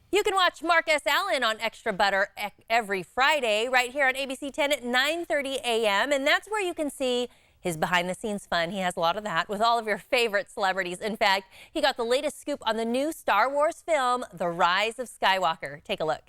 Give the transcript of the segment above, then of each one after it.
You can watch Mark S. Allen on Extra Butter every Friday right here on ABC 10 at 9:30 a.m. And that's where you can see his behind-the-scenes fun. He has a lot of that with all of your favorite celebrities. In fact, he got the latest scoop on the new Star Wars film, The Rise of Skywalker. Take a look.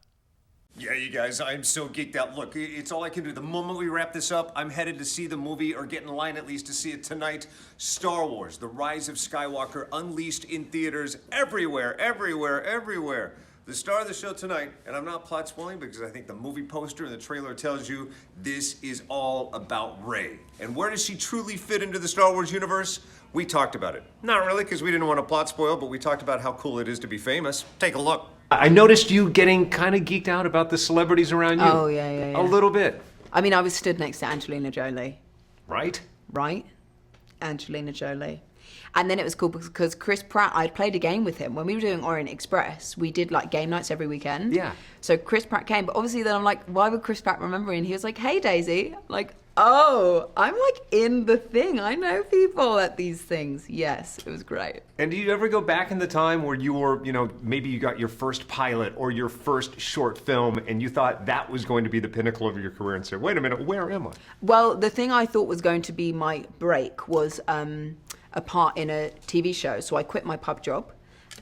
Yeah, you guys, I'm so geeked out. Look, it's all I can do. The moment we wrap this up, I'm headed to see the movie, or get in line at least to see it tonight. Star Wars, The Rise of Skywalker, unleashed in theaters everywhere, everywhere, everywhere. The star of the show tonight, and I'm not plot spoiling because I think the movie poster and the trailer tells you this is all about Rey. And where does she truly fit into the Star Wars universe? We talked about it. Not really, because we didn't want to plot spoil, but we talked about how cool it is to be famous. Take a look. I noticed you getting kind of geeked out about the celebrities around you. Oh, yeah. A little bit. I mean, I was stood next to Angelina Jolie. Right? Right? Angelina Jolie. And then it was cool because Chris Pratt, I'd played a game with him. When we were doing Orient Express, we did like game nights every weekend. Yeah. So Chris Pratt came, but obviously then I'm like, why would Chris Pratt remember me? And he was like, hey, Daisy. I'm like, oh, I'm like in the thing. I know people at these things. Yes, it was great. And do you ever go back in the time where you were, maybe you got your first pilot or your first short film and you thought that was going to be the pinnacle of your career and said, wait a minute, where am I? Well, the thing I thought was going to be my break was a part in a TV show. So I quit my pub job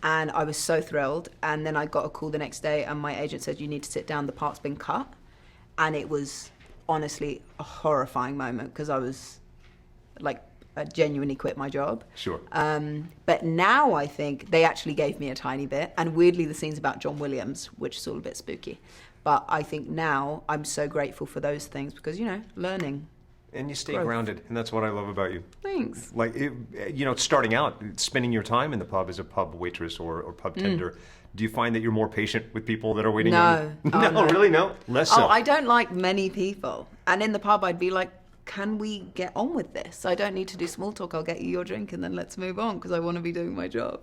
and I was so thrilled. And then I got a call the next day and my agent said, you need to sit down, the part's been cut. And it was honestly a horrifying moment because I was like, I genuinely quit my job. Sure. But now I think they actually gave me a tiny bit. And weirdly, the scene's about John Williams, which is all a bit spooky. But I think now I'm so grateful for those things because, learning. And you stay Growth. grounded, and that's what I love about you. Thanks. Like, starting out, spending your time in the pub as a pub waitress or pub tender, do you find that you're more patient with people that are waiting on you? No. No, really? No? Less so? Oh, I don't like many people. And in the pub, I'd be like, can we get on with this? I don't need to do small talk. I'll get you your drink and then let's move on because I want to be doing my job.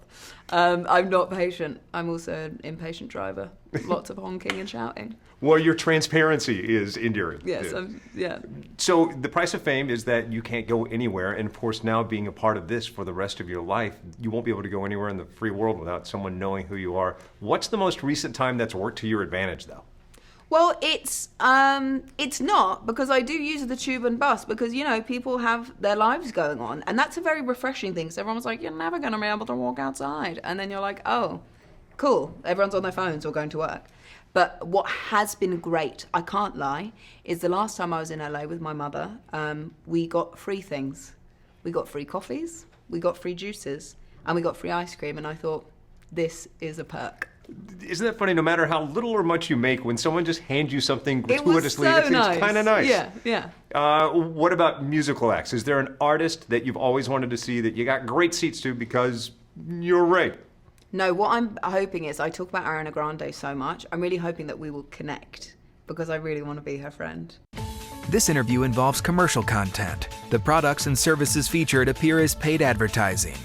I'm not patient. I'm also an impatient driver. Lots of honking and shouting. Well, your transparency is endearing. Yes, yeah. So the price of fame is that you can't go anywhere. And of course, now being a part of this for the rest of your life, you won't be able to go anywhere in the free world without someone knowing who you are. What's the most recent time that's worked to your advantage, though? Well, it's not because I do use the tube and bus because, people have their lives going on. And that's a very refreshing thing. So everyone's like, you're never going to be able to walk outside. And then you're like, oh, cool. Everyone's on their phones or going to work. But what has been great, I can't lie, is the last time I was in LA with my mother, we got free things. We got free coffees, we got free juices, and we got free ice cream. And I thought, this is a perk. Isn't that funny? No matter how little or much you make, when someone just hands you something gratuitously, it was so nice. It's kind of nice. Yeah. What about musical acts? Is there an artist that you've always wanted to see that you got great seats to because you're Rey? No, what I'm hoping is, I talk about Ariana Grande so much, I'm really hoping that we will connect because I really want to be her friend. This interview involves commercial content. The products and services featured appear as paid advertising.